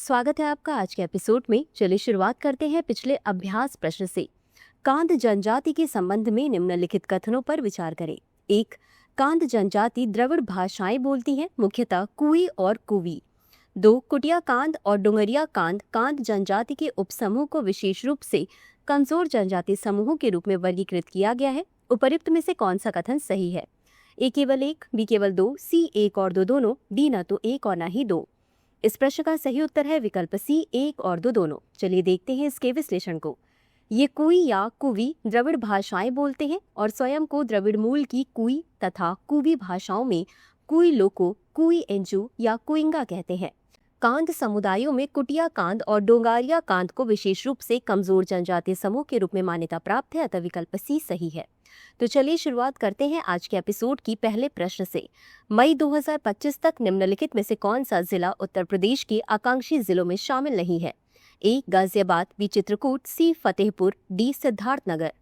स्वागत है आपका आज के एपिसोड में। चलिए शुरुआत करते हैं पिछले अभ्यास प्रश्न से। कांद जनजाति के संबंध में निम्नलिखित कथनों पर विचार करें। 1. कांद जनजाति द्रविड़ भाषाएं बोलती हैं, मुख्यतः कुई और कुवी। 2. कुटिया कांद और डुंगरिया कांद कांद जनजाति के उपसमूह को विशेष रूप से कमजोर जनजाति समूहों के रूप में वर्गीकृत किया गया है। उपर्युक्त में से कौन सा कथन सही है? ए केवल 1, बी केवल 2, सी 1 और 2 दोनों, डी न तो 1 और न ही 2। इस प्रश्न का सही उत्तर है विकल्प सी 1 और 2 दोनों। चलिए देखते हैं इसके विश्लेषण को। ये कुई या कुवी द्रविड़ भाषाएं बोलते हैं और स्वयं को द्रविड़ मूल की कुई तथा कुवी भाषाओं में कुई लोको, कुई एंजू या कुइंगा कहते हैं। कांद समुदायों में कुटिया कांद और डोंगारिया कांद को विशेष रूप से कमजोर जनजातीय समूह के रूप में मान्यता प्राप्त है, अतः विकल्प सी सही है। तो चलिए शुरुआत करते हैं आज के एपिसोड की पहले प्रश्न से। मई 2025 तक निम्नलिखित में से कौन सा जिला उत्तर प्रदेश के आकांक्षी जिलों में शामिल नहीं है? ए गाजियाबाद, बी चित्रकूट, सी फतेहपुर, डी सिद्धार्थनगर।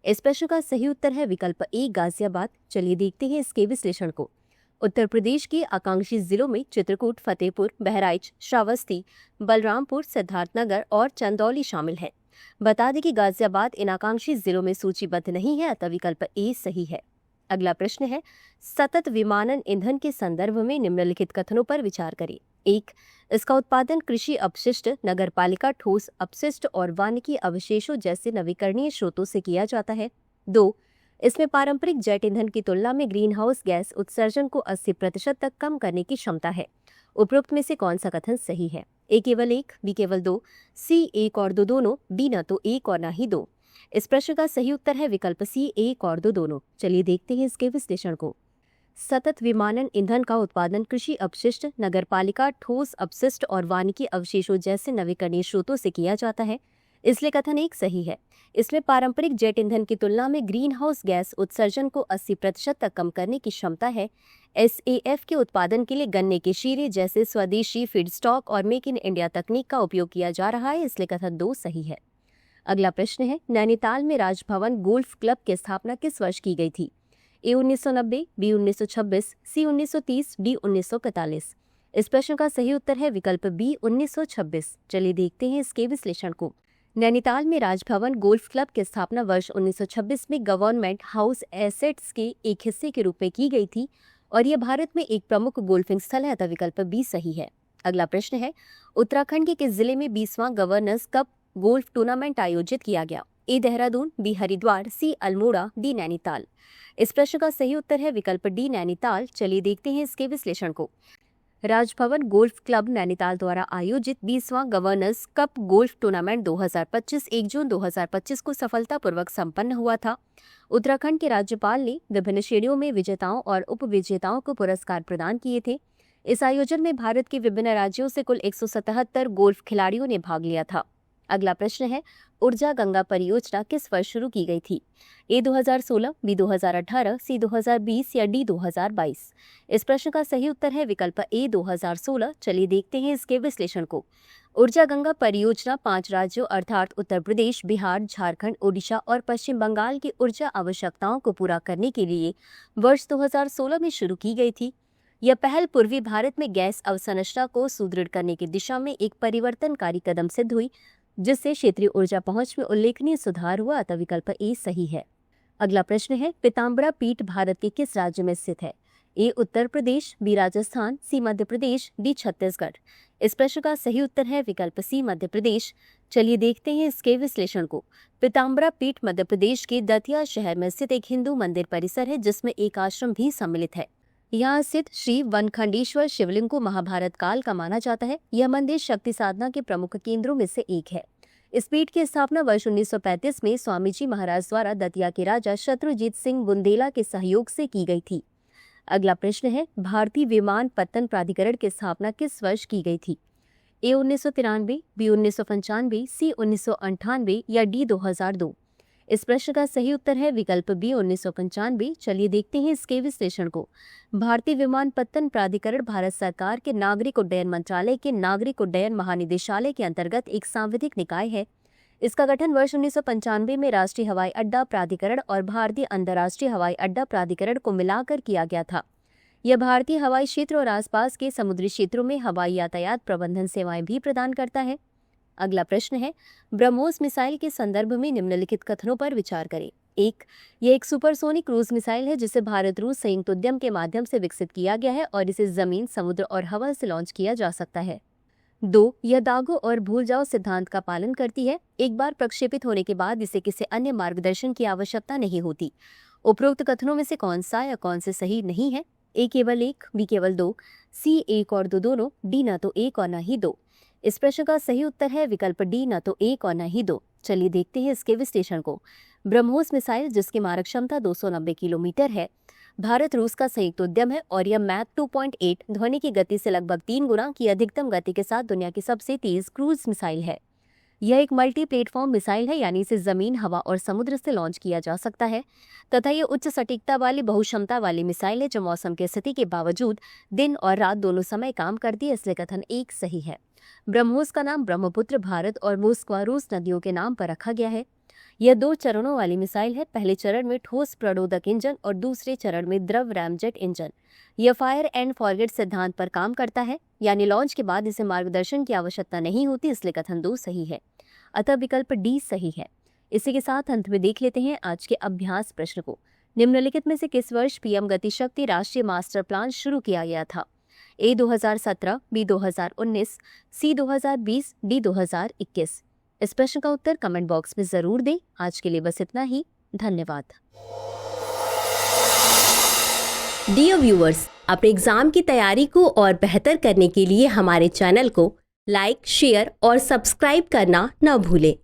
इस प्रश्न का सही उत्तर है विकल्प ए गाजियाबाद। चलिए देखते हैं इसके विश्लेषण को। उत्तर प्रदेश के आकांक्षी जिलों में चित्रकूट, फतेहपुर, बहराइच, श्रावस्ती, बलरामपुर, सिद्धार्थनगर और चंदौली शामिल है। बता दें कि गाजियाबाद इन आकांक्षी जिलों में सूचीबद्ध नहीं है, अतः विकल्प ए सही है। अगला प्रश्न है, सतत विमानन ईंधन के संदर्भ में निम्नलिखित कथनों पर विचार करें। 1. इसका उत्पादन कृषि अपशिष्ट, नगरपालिका ठोस अपशिष्ट और वानिकी अवशेषों जैसे नवीकरणीय स्रोतों से किया जाता है। 2. इसमें पारंपरिक जेट ईंधन की तुलना में ग्रीन हाउस गैस उत्सर्जन को 80% तक कम करने की क्षमता है। उपरोक्त में से कौन सा कथन सही है? ए केवल 1, बी केवल 2, सी 1 और 2 दोनों, डी न तो 1 और न ही 2। इस प्रश्न का सही उत्तर है विकल्प सी 1 और 2 दोनों। चलिए देखते हैं इसके विश्लेषण को। सतत विमानन ईंधन का उत्पादन कृषि अपशिष्ट, नगरपालिका ठोस अपशिष्ट और वानिकी अवशेषों जैसे नवीकरणीय स्रोतों से किया जाता है, इसलिए कथन 1 सही है। इसमें पारंपरिक जेट ईंधन की तुलना में ग्रीन हाउस गैस उत्सर्जन को 80% तक कम करने की क्षमता है। SAF के उत्पादन के लिए गन्ने के शीरे जैसे स्वदेशी फीडस्टॉक और मेक इन इंडिया तकनीक का उपयोग किया जा रहा है, इसलिए कथन 2 सही है। अगला प्रश्न है, नैनीताल में राजभवन गोल्फ क्लब की स्थापना किस वर्ष की गई थी? ए 1990, बी 1926, सी 1930, डी 1945। इस प्रश्न का सही उत्तर है विकल्प बी 1926। चलिए देखते हैं इसके विश्लेषण को। नैनीताल में राजभवन गोल्फ क्लब की स्थापना वर्ष 1926 में गवर्नमेंट हाउस एसेट्स के एक हिस्से के रूप में की गई थी और यह भारत में एक प्रमुख गोल्फिंग स्थल है, अतः विकल्प बी सही है। अगला प्रश्न है, उत्तराखंड के किस जिले में 20वां गवर्नर्स कप गोल्फ टूर्नामेंट आयोजित किया गया? ए देहरादून, बी हरिद्वार, सी अल्मोड़ा, डी नैनीताल। इस प्रश्न का सही उत्तर है विकल्प डी नैनीताल। चलिए देखते हैं इसके विश्लेषण को। राजभवन गोल्फ क्लब नैनीताल द्वारा आयोजित 20वां गवर्नर्स कप गोल्फ टूर्नामेंट 2025 1 जून 2025 को सफलतापूर्वक संपन्न हुआ था। उत्तराखंड के राज्यपाल ने विभिन्न श्रेणियों में विजेताओं और उपविजेताओं को पुरस्कार प्रदान किए थे। इस आयोजन में भारत के विभिन्न राज्यों से कुल 177 गोल्फ खिलाड़ियों ने भाग लिया था। अगला प्रश्न है, ऊर्जा गंगा परियोजना किस वर्ष शुरू की गई थी? ए 2016, बी 2018, सी 2020 या डी 2022। इस प्रश्न का सही उत्तर है विकल्प ए 2016। चलिए देखते हैं इसके विश्लेषण को। ऊर्जा गंगा परियोजना 5 राज्यों अर्थात उत्तर प्रदेश, बिहार, झारखंड, ओडिशा और पश्चिम बंगाल की ऊर्जा आवश्यकताओं को पूरा करने के लिए वर्ष 2016 में शुरू की गई थी। यह पहल पूर्वी भारत में गैस अवसंरचना को सुदृढ़ करने की दिशा में एक परिवर्तनकारी कदम सिद्ध हुई, जिससे क्षेत्रीय ऊर्जा पहुंच में उल्लेखनीय सुधार हुआ, अतः विकल्प ए सही है। अगला प्रश्न है, पीताम्बरा पीठ भारत के किस राज्य में स्थित है? ए उत्तर प्रदेश, बी राजस्थान, सी मध्य प्रदेश, डी छत्तीसगढ़। इस प्रश्न का सही उत्तर है विकल्प सी मध्य प्रदेश। चलिए देखते हैं इसके विश्लेषण को। पीताम्बरा पीठ मध्य प्रदेश के दतिया शहर में स्थित एक हिंदू मंदिर परिसर है, जिसमें एक आश्रम भी सम्मिलित है। यहाँ स्थित श्री वनखंडेश्वर शिवलिंग को महाभारत काल का माना जाता है। यह मंदिर शक्ति साधना के प्रमुख केंद्रों में से एक है। इस पीठ की स्थापना वर्ष 1935 में स्वामी जी महाराज द्वारा दतिया के राजा शत्रुजीत सिंह बुंदेला के सहयोग से की गई थी। अगला प्रश्न है, भारतीय विमानपत्तन प्राधिकरण की स्थापना किस वर्ष की गई थी? ए 1993, बी 1995, सी 1998 या डी 2002। इस प्रश्न का सही उत्तर है विकल्प बी 1995। चलिए देखते हैं इसके विश्लेषण को। भारतीय विमानपत्तन प्राधिकरण भारत सरकार के नागरिक उड्डयन मंत्रालय के नागरिक उड्डयन महानिदेशालय के अंतर्गत एक सांविधिक निकाय है। इसका गठन वर्ष 1995 में राष्ट्रीय हवाई अड्डा प्राधिकरण और भारतीय अंतर्राष्ट्रीय हवाई अड्डा प्राधिकरण को मिलाकर किया गया था। यह भारतीय हवाई क्षेत्र और आसपास के समुद्री क्षेत्रों में हवाई यातायात प्रबंधन सेवाएं भी प्रदान करता है। अगला प्रश्न है, ब्रह्मोस मिसाइल के संदर्भ में निम्नलिखित कथनों पर विचार करें। 1. यह एक सुपरसोनिक क्रूज मिसाइल है जिसे भारत रूस संयुक्त उद्यम के माध्यम से विकसित किया गया है और इसे जमीन, समुद्र और हवा से लॉन्च किया जा सकता है। 2. यह दागो और भूल जाओ सिद्धांत का पालन करती है। एक बार प्रक्षेपित होने के बाद इसे किसी अन्य मार्गदर्शन की आवश्यकता नहीं होती। उपरोक्त कथनों में से कौन सा या कौन से सही नहीं है? A केवल 1, B केवल 2, C 1 और 2 दोनों, D न तो 1 और न ही 2। इस प्रश्न का सही उत्तर है विकल्प डी, न तो 1 और न ही 2। चलिए देखते हैं इसके विश्लेषण को। ब्रह्मोस मिसाइल, जिसकी मारक क्षमता 290 किलोमीटर है, भारत रूस का संयुक्त उद्यम है और यह मैक 2.8 ध्वनि की गति से लगभग 3 गुना की अधिकतम गति के साथ दुनिया की सबसे तेज क्रूज मिसाइल है। यह एक मल्टी प्लेटफॉर्म मिसाइल है, यानी इसे जमीन, हवा और समुद्र से लॉन्च किया जा सकता है तथा यह उच्च सटीकता वाली बहुक्षमता वाली मिसाइल है जो मौसम की स्थिति के बावजूद दिन और रात दोनों समय काम करती है, इसलिए कथन 1 सही है। ब्रह्मोस का नाम ब्रह्मपुत्र भारत और मोस्कवा रूस नदियों के नाम पर रखा गया है। यह 2 चरणों वाली मिसाइल है। पहले चरण में ठोस प्रणोदक इंजन और दूसरे चरण में द्रव रैमजेट इंजन। यह फायर एंड फॉरगेट सिद्धांत पर काम करता है, यानी लॉन्च के बाद इसे मार्गदर्शन की आवश्यकता नहीं होती, इसलिए कथन 2 सही है। अतः विकल्प डी सही है। इसी के साथ अंत में देख लेते हैं आज के अभ्यास प्रश्न को। निम्नलिखित में से किस वर्ष पीएम गति शक्ति राष्ट्रीय मास्टर प्लान शुरू किया गया था? A 2017, B 2019, C 2020, D 2021। इस प्रश्न का उत्तर कमेंट बॉक्स में जरूर दें। आज के लिए बस इतना ही। धन्यवाद। डियर व्यूअर्स, अपने एग्जाम की तैयारी को और बेहतर करने के लिए हमारे चैनल को लाइक, शेयर और सब्सक्राइब करना न भूलें।